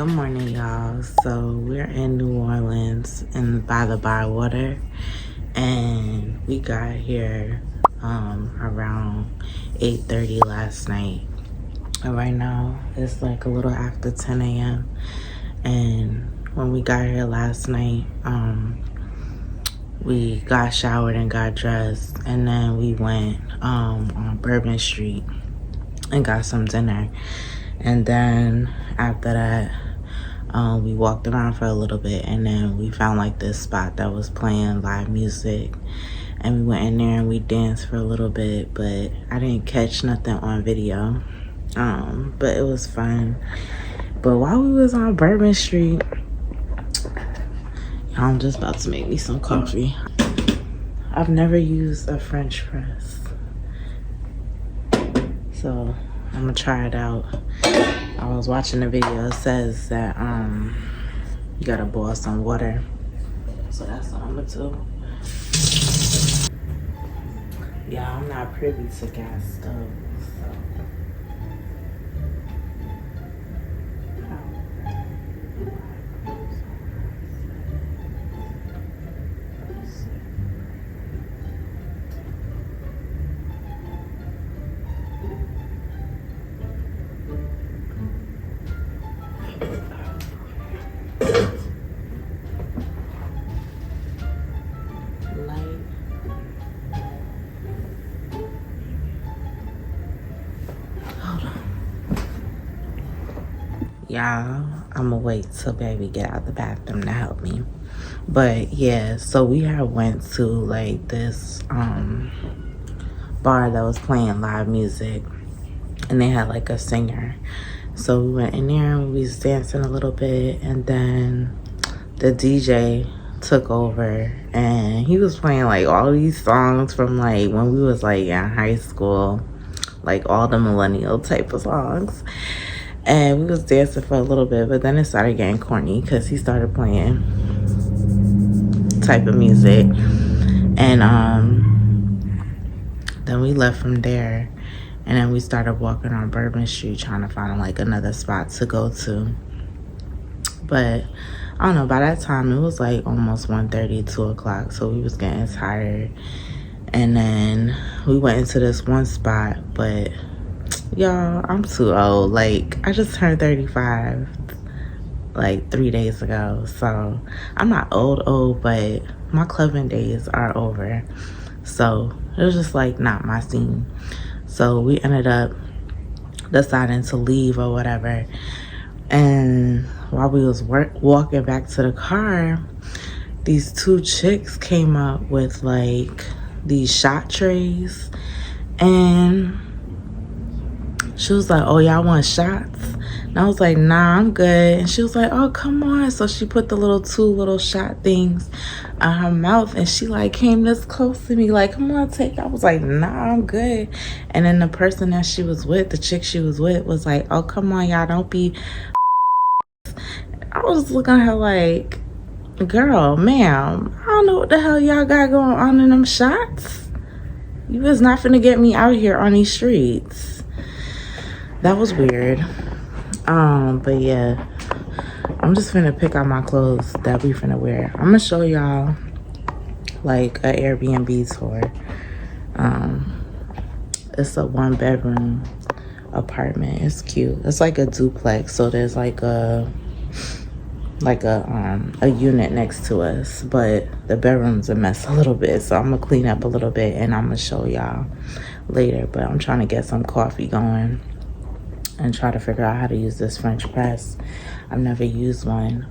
Good morning, y'all. So we're in New Orleans and by the Bywater, and we got here around 8:30 last night. And right now it's like a little after 10 a.m. And when we got here last night, we got showered and got dressed, and then we went on Bourbon Street and got some dinner. And then after that, we walked around for a little bit, and then we found like this spot that was playing live music, and we went in there and we danced for a little bit, but I didn't catch nothing on video. But it was fun. But while we was on Bourbon Street, I'm just about to make me some coffee. I've never used a French press, so I'm gonna try it out. I was watching the video. It says that you gotta boil some water, so that's what I'm gonna do. Yeah, I'm not privy to gas stoves, so. Y'all, I'ma wait till baby get out the bathroom to help me. But yeah, so we had went to like this bar that was playing live music, and they had like a singer. So we went in there and we was dancing a little bit, and then the DJ took over and he was playing like all these songs from like when we was like in high school, like all the millennial type of songs. And we was dancing for a little bit, but then it started getting corny because he started playing type of music. And then we left from there, and then we started walking on Bourbon Street trying to find like another spot to go to. But I don't know, by that time it was like almost 1:30, 2 o'clock, so we was getting tired. And then we went into this one spot, but y'all, I'm too old. Like, I just turned 35 like 3 days ago, so I'm not old, but my clubbing days are over. So it was just like not my scene. So we ended up deciding to leave or whatever. And while we was walking back to the car, these two chicks came up with like these shot trays, and she was like, "Oh, y'all want shots?" And I was like, "Nah, I'm good." And she was like, "Oh, come on." So she put the two little shot things on her mouth, and she like came this close to me like, "Come on, take." I was like, "Nah, I'm good." And then the person that she was with, the chick she was with, was like, "Oh, come on, y'all, don't be." I was looking at her like, "Girl, ma'am, I don't know what the hell y'all got going on in them shots. You was not finna get me out here on these streets." That was weird. But yeah, I'm just finna pick out my clothes that we finna wear. I'm gonna show y'all like an Airbnb tour. It's a 1-bedroom apartment. It's cute. It's like a duplex, so there's like a unit next to us, but the bedroom's a mess a little bit, so I'm gonna clean up a little bit and I'm gonna show y'all later. But I'm trying to get some coffee going and try to figure out how to use this French press. I've never used one.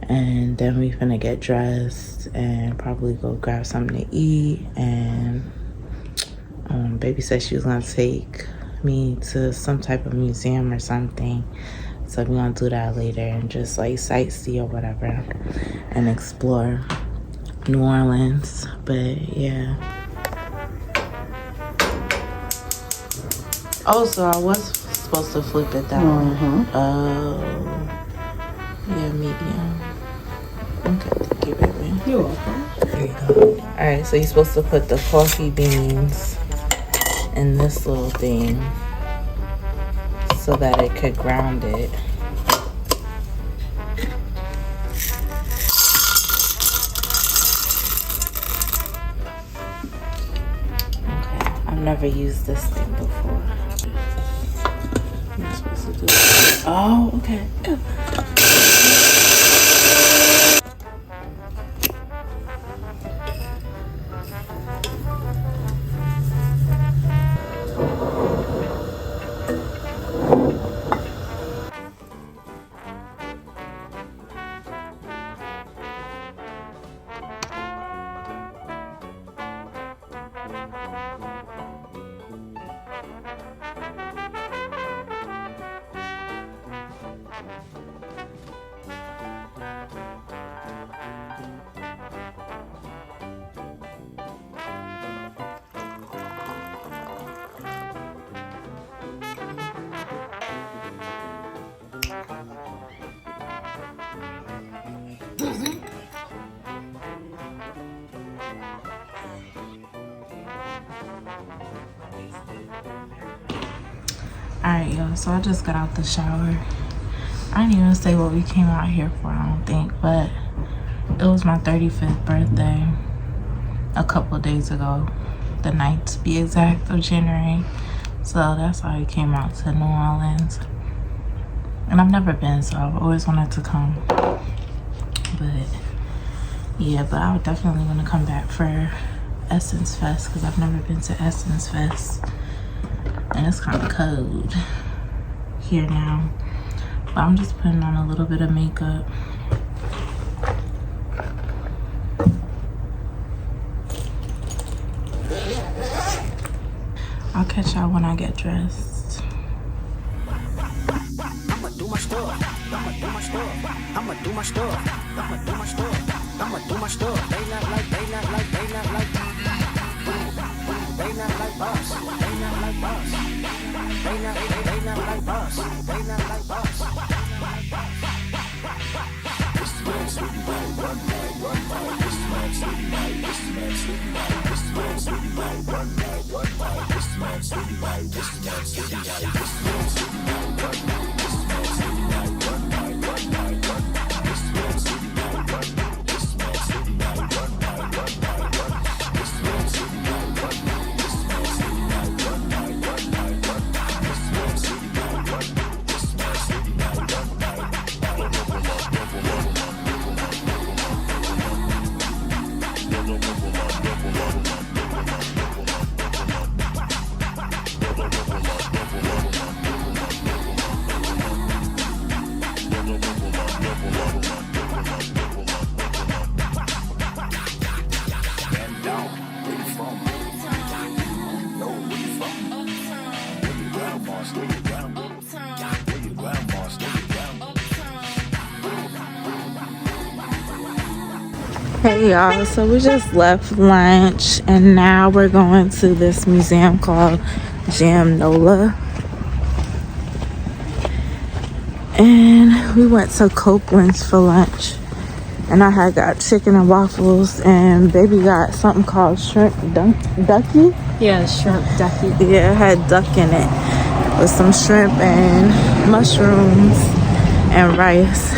And then we finna get dressed and probably go grab something to eat. And baby said she was gonna take me to some type of museum or something, so we're gonna do that later and just like sightsee or whatever and explore New Orleans. But yeah. Oh, so I was supposed to flip it that way. Oh, yeah, medium. Okay, thank you, baby. You're welcome. There you go. All right, so you're supposed to put the coffee beans in this little thing so that it could ground it. I've never used this thing before. You're supposed to do it. Oh, okay. Alright, y'all, so I just got out the shower. I didn't even say what we came out here for, I don't think, but it was my 35th birthday a couple of days ago, the 9th to be exact of January. So that's why I came out to New Orleans. And I've never been, so I've always wanted to come. But yeah, but I would definitely want to come back for Essence Fest because I've never been to Essence Fest. And it's kind of cold here now. But I'm just putting on a little bit of makeup. I'll catch y'all when I get dressed. I'ma do my stuff. I'ma do my stuff. I'ma do my stuff. I'ma do my stuff. I'ma do my stuff. They not like. They not like us. They not like us. They not like us. They not like us. This man sitting right, one night, one night. This man sitting right, this man sitting right. This man sitting right, one night, one night. This man sitting right, this man sitting right. This man sitting right, one night. This man sitting right, one night, one night, one night. This man sitting right, one night. This man sitting right, one night, one night, one night. This man sitting right, one night. This man sitting right, one night, one night, one night. This man sitting right, one night. This man sitting right, one night. Hey y'all, so we just left lunch and now we're going to this museum called NOLA. And we went to Copeland's for lunch. And I had got chicken and waffles and baby got something called shrimp ducky. Yeah, shrimp ducky. Yeah, it had duck in it with some shrimp and mushrooms and rice.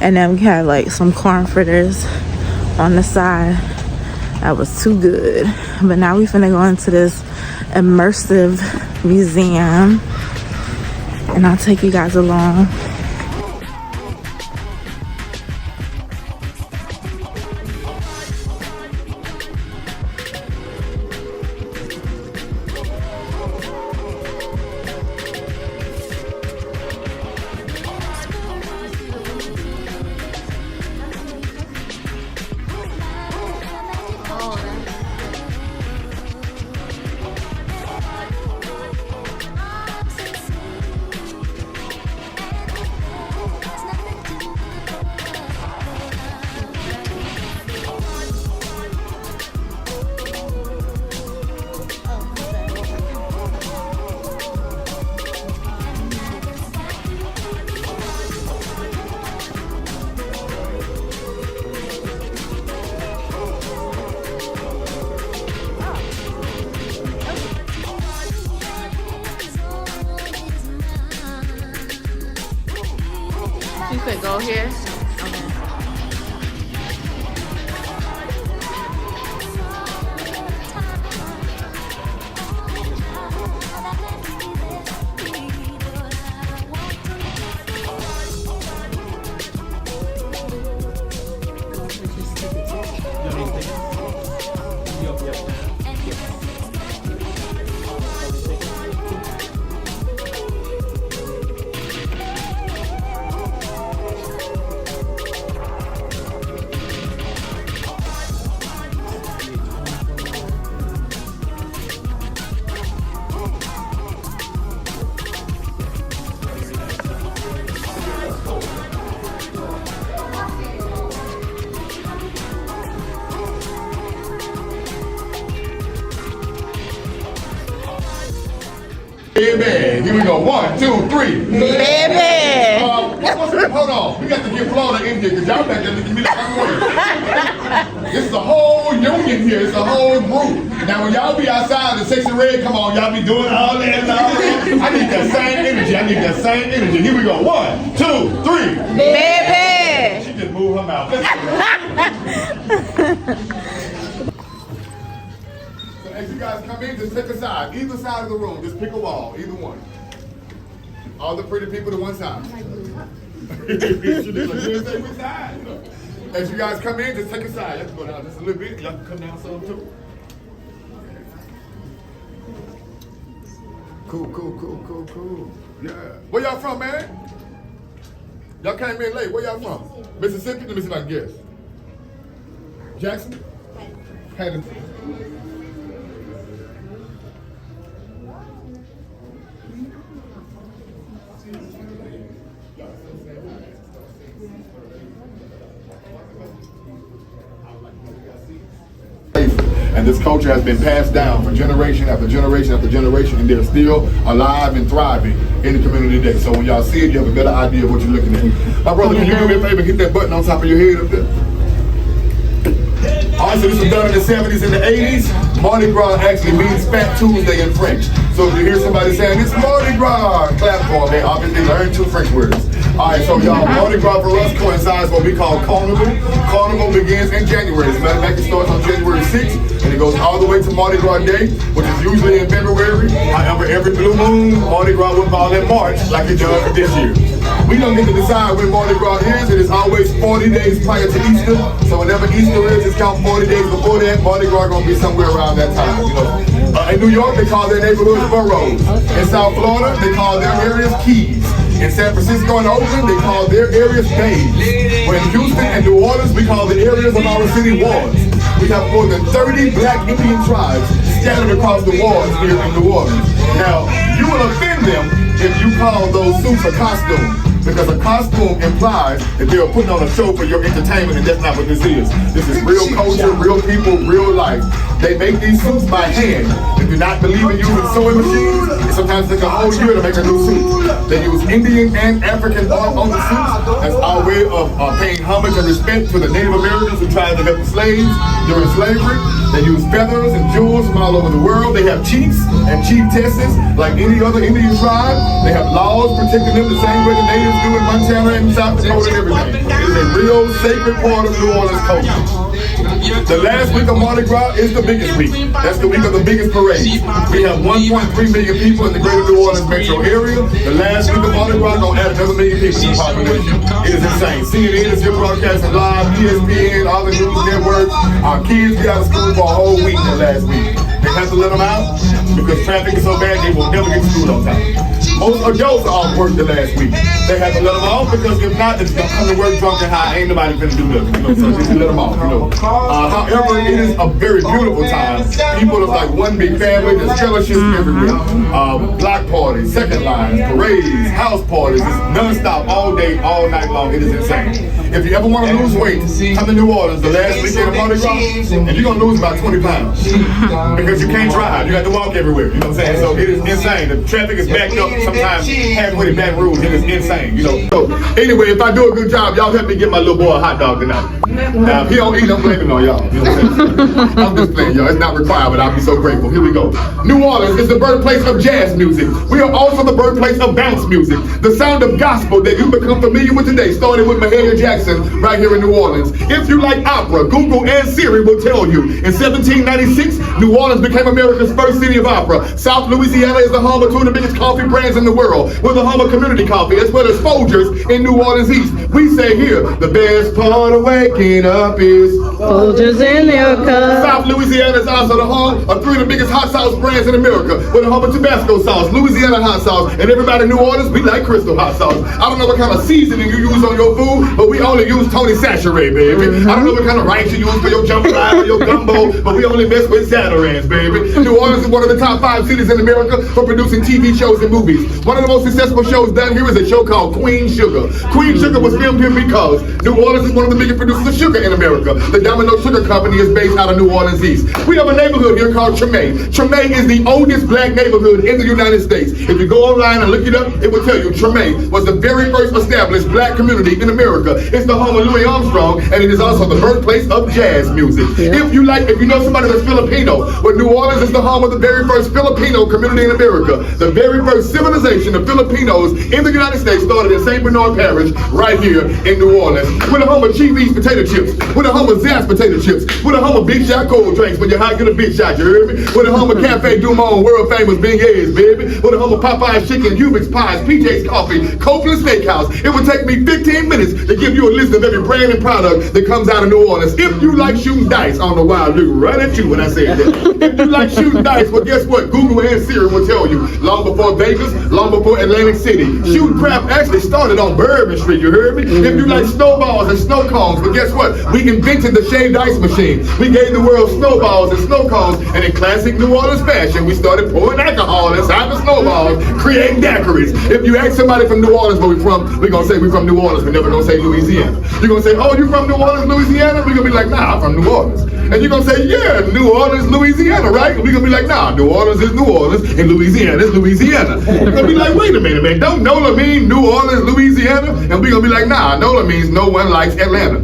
And then we had like some corn fritters on the side. That was too good. But now we finna go into this immersive museum and I'll take you guys along. Baby, here we go. 1, 2, 3. Baby. Hold on. We got to get Florida in here because y'all back there looking at me like I'm crazy. This is a whole union here. It's a whole group. Now, when y'all be outside in Sexy Red, come on, y'all be doing all that and all that. I need that same energy. Here we go. 1, 2, 3. Baby. She just moved her mouth. So as you guys come in, just pick a side. Either side of the room. Just pick a wall. Either one. All the pretty people to one side. As you guys come in, just take a side. You have to go down just a little bit. Y'all can come down some too. Cool. Yeah. Where y'all from, man? Y'all came in late. Where y'all from? Mississippi? Let me see if I can guess. Jackson? Haddon. And this culture has been passed down for generation after generation after generation, and they're still alive and thriving in the community today. So when y'all see it, you have a better idea of what you're looking at. My brother, can you do me a favor? Hit that button on top of your head up there. All right, so this was done in the 70s and the 80s. Mardi Gras actually means Fat Tuesday in French. So if you hear somebody saying, it's Mardi Gras, clap for them. They obviously learned 2 French words. All right, so y'all, Mardi Gras for us coincides what we call Carnival. Carnival begins in January. As a matter of fact, it starts on January 6th, and it goes all the way to Mardi Gras Day, which is usually in February. However, every blue moon, Mardi Gras will fall in March, like it does this year. We don't get to decide when Mardi Gras is. It is always 40 days prior to Easter. So whenever Easter is, it's count 40 days before that. Mardi Gras gonna be somewhere around that time. You know, in New York, they call their neighborhoods boroughs. In South Florida, they call their areas keys. In San Francisco and Oakland, they call their areas bays. When in Houston and New Orleans, we call the areas of our city wards. We have more than 30 black Indian tribes scattered across the wards here in New Orleans. Now, you will offend them if you call those suits a costume, because a costume implies that they are putting on a show for your entertainment, and that's not what this is. This is real culture, real people, real life. They make these suits by hand. They do not believe in using sewing machines. It sometimes takes a whole year to make a new suit. They use Indian and African art on the suits. That's our way of paying homage and respect to the Native Americans who tried to help the slaves during slavery. They use feathers and jewels from all over the world. They have chiefs and chiefesses like any other Indian tribe. They have laws protecting them the same way the natives do in Montana and South Dakota and everything. It is a real sacred part of New Orleans culture. The last week of Mardi Gras is the biggest week. That's the week of the biggest parade. We have 1.3 million people in the greater New Orleans metro area. The last week of Mardi Gras gonna add another million people to the population. It is insane. CNN is still broadcasting live, ESPN, all the news networks. Our kids get out of school for a whole week the last week. They have to let them out because traffic is so bad they will never get to school on time. Most adults are off work the last week. They have to let them off because if not, they're gonna come to work drunk and high. Ain't nobody gonna do nothing. You know, so just let them off. You know. However, it is a very beautiful time. People are like one big family. There's fellowships everywhere. Block parties, second lines, parades, house parties. It's nonstop all day, all night long. It is insane. If you ever want to lose weight, come to New Orleans the last weekend of Mardi Gras, and you're gonna lose about 20 pounds because you can't drive. You have to walk everywhere. You know what I'm saying? So it is insane. The traffic is backed up. Sometimes halfway to Baton Rouge. It is insane. You know. So anyway, if I do a good job, y'all help me get my little boy a hot dog tonight. Now, if he don't eat, I'm blaming on y'all. You know what I'm saying? I'm just playing, y'all. It's not required, but I'll be so grateful. Here we go. New Orleans is the birthplace of jazz music. We are also the birthplace of bounce music. The sound of gospel that you become familiar with today started with Mahalia Jackson right here in New Orleans. If you like opera, Google and Siri will tell you. In 1796, New Orleans became America's first city of opera. South Louisiana is the home of 2 of the biggest coffee brands in the world. We're the home of community coffee as well as Folgers in New Orleans East. We say here, the best part of waking up is Folgers in your cup. South Louisiana is also the home of 3 of the biggest hot sauce brands in America. We're the home of Tabasco sauce, Louisiana hot sauce, and everybody in New Orleans, we like Crystal hot sauce. I don't know what kind of seasoning you use on your food, but we only use Tony Saturé, baby. I don't know what kind of rice you use for your jambalaya or your gumbo, but we only mess with Zatarain's, baby. New Orleans is one of the top 5 cities in America for producing TV shows and movies. One of the most successful shows done here is a show called Queen Sugar. Queen Sugar was filmed here because New Orleans is one of the biggest producers of sugar in America. The Domino Sugar Company is based out of New Orleans East. We have a neighborhood here called Treme. Treme is the oldest black neighborhood in the United States. If you go online and look it up, it will tell you Treme was the very first established black community in America. It's the home of Louis Armstrong, and it is also the birthplace of jazz music. Yeah. If you know somebody that's Filipino, well, New Orleans is the home of the very first Filipino community in America. The very first civilization of Filipinos in the United States started in St. Bernard Parish, right here in New Orleans. We're the home of Cheap Eats potato chips. We're the home of Zapp's potato chips. We're the home of Big Shot cold drinks. When you're hot, get a big shot, you heard me? We're the home of Cafe Du Monde, world famous beignets, baby. We're the home of Popeye's chicken, Hubig's pies, PJ's coffee, Copeland Steakhouse. It would take me 15 minutes to give you a list of every brand and product that comes out of New Orleans. If you like shooting dice, I don't know why I looked right at you when I said that. If you like shooting dice, well, guess what? Google and Siri will tell you. Long before Vegas, long before Atlantic City. Shooting crap actually started on Bourbon Street, you heard me? If you like snowballs and snow cones, but guess what? We invented the shaved ice machine. We gave the world snowballs and snow cones, and in classic New Orleans fashion, we started pouring alcohol inside the snowballs, creating daiquiris. If you ask somebody from New Orleans where we from, we're gonna say we from New Orleans. We're never gonna say Louisiana. You're gonna say, oh, you from New Orleans, Louisiana? We're gonna be like, nah, I'm from New Orleans. And you're gonna say, yeah, New Orleans, Louisiana, right? We're gonna be like, nah, New Orleans is New Orleans, and Louisiana is Louisiana. You're gonna be like, wait a minute, man, don't NOLA mean New Orleans, Louisiana? And we're gonna be like, nah, NOLA means no one likes Atlanta.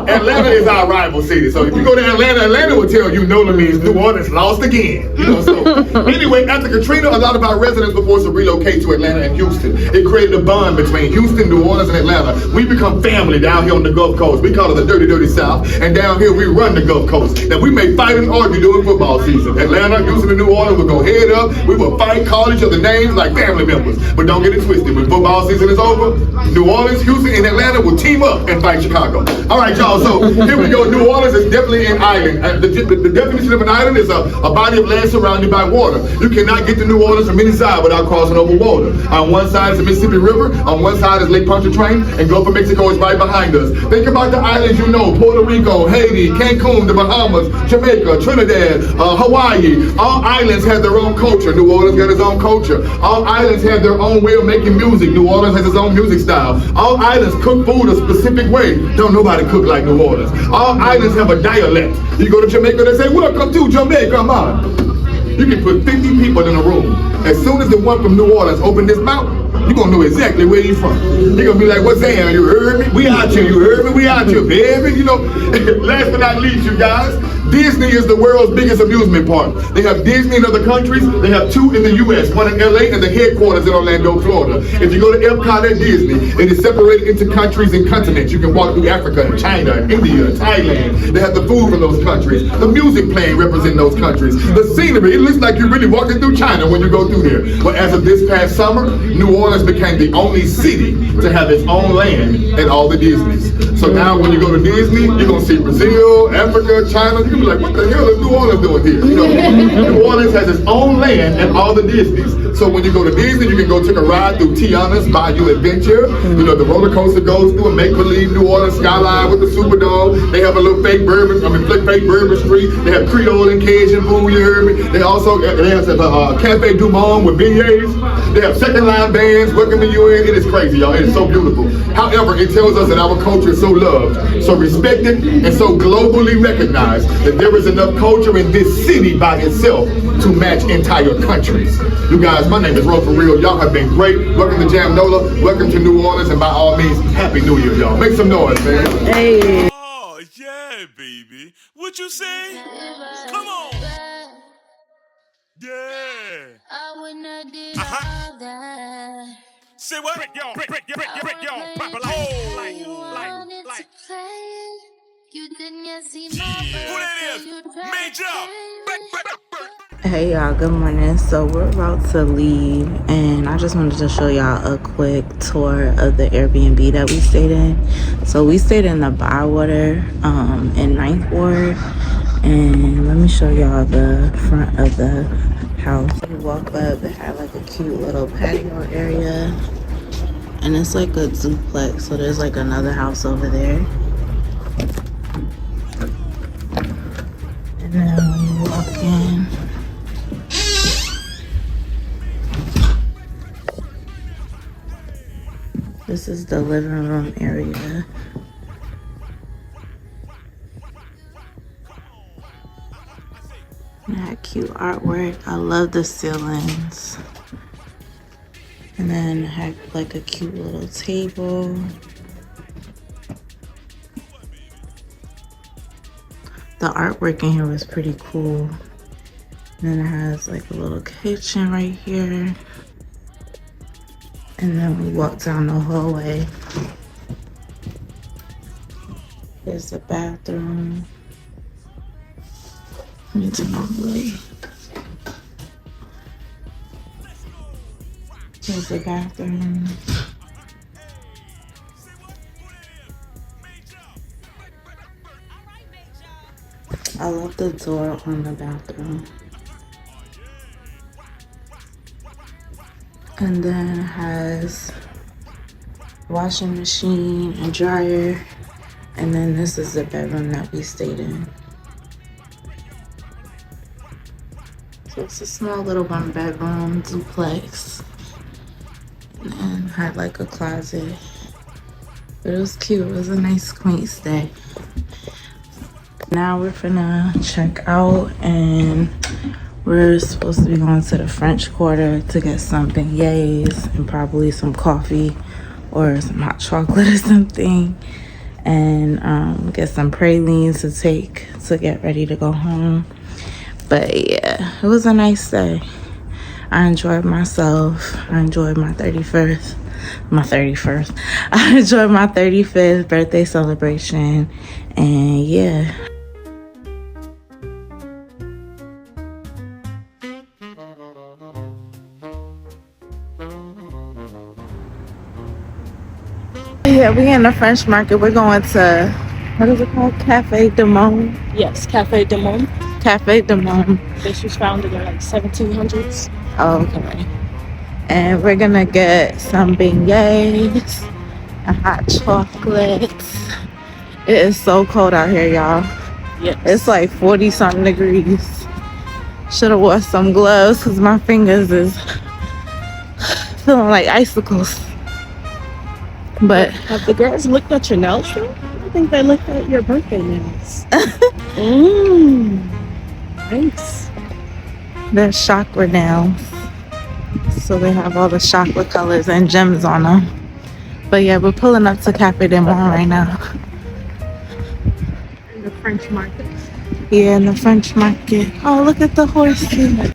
Atlanta is our rival city. So if you go to Atlanta, Atlanta will tell you NOLA means New Orleans lost again. You know, so anyway, after Katrina, a lot of our residents were forced to relocate to Atlanta and Houston. It created a bond between Houston, New Orleans, and Atlanta. We become family down here on the Gulf Coast. We call it the dirty, dirty South. And down here, we run the Gulf Coast. Now, we may fight and argue during football season. Atlanta, Houston, and New Orleans will go head up. We will fight, call each other names like family members. But don't get it twisted. When football season is over, New Orleans, Houston, and Atlanta will team up and fight Chicago. All right, y'all. So here we go. New Orleans is definitely an island. The definition of an island is a body of land surrounded by water. You cannot get to New Orleans from any side without crossing over water. On one side is the Mississippi River. On one side is Lake Pontchartrain, and Gulf of Mexico is right behind us. Think about the islands you know: Puerto Rico, Haiti, Cancun, the Bahamas, Jamaica, Trinidad, Hawaii. All islands have their own culture. New Orleans got its own culture. All islands have their own way of making music. New Orleans has its own music style. All islands cook food a specific way. Don't nobody cook like New Orleans. All islands have a dialect. You go to Jamaica, they say, welcome to Jamaica, man. You can put 50 people in a room. As soon as the one from New Orleans open this mouth, you're gonna know exactly where he's from. You're gonna be like, what's that? You heard me? We out here, you heard me? We out here, baby. You know, last but not least, you guys, Disney is the world's biggest amusement park. They have Disney in other countries. They have 2 in the US, one in LA and the headquarters in Orlando, Florida. If you go to Epcot at Disney, it is separated into countries and continents. You can walk through Africa and China and India and Thailand. They have the food from those countries. The music playing represent those countries. The scenery, it looks like you're really walking through China when you go through there. But as of this past summer, New Orleans became the only city to have its own land at all the Disneys. So now when you go to Disney, you're gonna see Brazil, Africa, China. You're gonna be like, what the hell is New Orleans doing here? You know, New Orleans has its own land at all the Disneys. So when you go to Disney, you can go take a ride through Tiana's Bayou Adventure. You know, the roller coaster goes through a make-believe New Orleans skyline with the Superdome. They have a little fake Bourbon Street. They have Creole and Cajun food, you heard me. They have Cafe Du Monde with beignets. They have second line bands welcoming you in. It is crazy, y'all. It is so beautiful. However, it tells us that our culture is so loved, so respected, and so globally recognized that there is enough culture in this city by itself to match entire countries. You guys, my name is Ro For Real. Y'all have been great. Welcome to Jam NOLA. Welcome to New Orleans, and by all means, Happy New Year, y'all. Make some noise, man. Hey. Oh, yeah, baby. What you say? Come on. Yeah. I would not do all that. Say what? Brick, y'all. Proper like. You didn't yet see my Who that is? Major. Hey y'all, good morning. So we're about to leave, and I just wanted to show y'all a quick tour of the Airbnb that we stayed in. So we stayed in the Bywater in 9th Ward, and let me show y'all the front of the house. We walk up, it had like a cute little patio area, and it's like a duplex, so there's like another house over there. And then when you walk in, this is the living room area. It had cute artwork. I love the ceilings. And then it had like a cute little table. The artwork in here was pretty cool. And then it has like a little kitchen right here. And then we walk down the hallway. There's the bathroom. Into my way. There's the bathroom. I love the door on the bathroom. And then it has washing machine and dryer. And then this is the bedroom that we stayed in. So it's a small little 1-bedroom duplex. And then had like a closet. But it was cute. It was a nice quaint stay. Now we're finna check out and we're supposed to be going to the French Quarter to get some beignets and probably some coffee or some hot chocolate or something. And get some pralines to take to get ready to go home. But yeah, it was a nice day. I enjoyed myself. I enjoyed my 31st. I enjoyed my 35th birthday celebration. And yeah. Yeah, we in the French market. We're going to, what is it called? Cafe du Monde? Yes, Cafe du Monde. Cafe du Monde. This was founded in like 1700s. Oh, okay. And we're gonna get some beignets and hot chocolates. It is so cold out here, y'all. Yes. It's like 40-something degrees. Should have wore some gloves because my fingers is feeling like icicles. But have the girls looked at your nails yet? I think they looked at your birthday nails. Nice. they're chakra nails. So they have all the chakra colors and gems on them. But yeah, we're pulling up to Cafe du Monde right now. In the French market. Yeah, in the French market. Oh, look at the horses.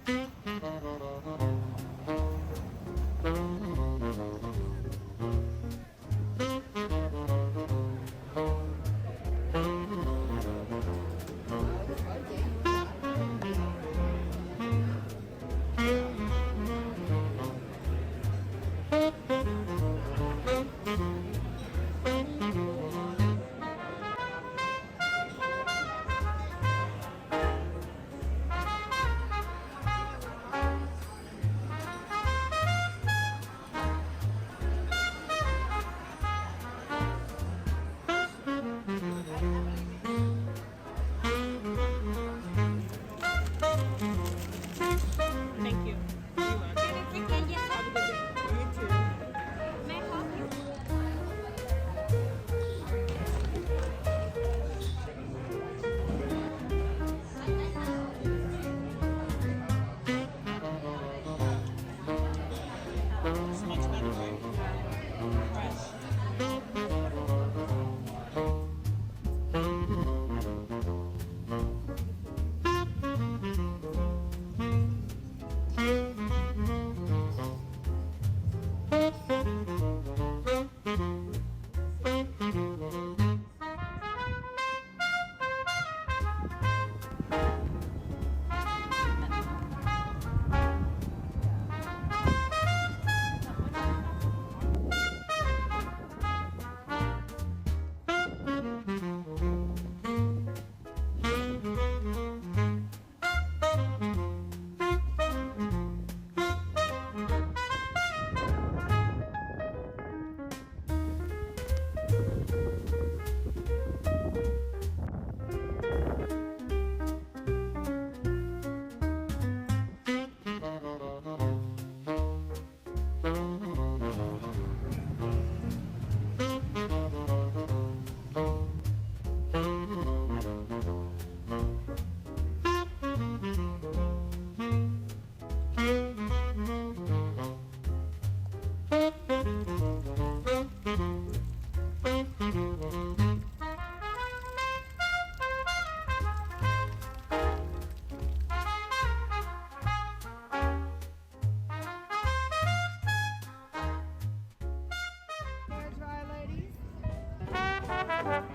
She's pretty,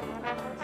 isn't she?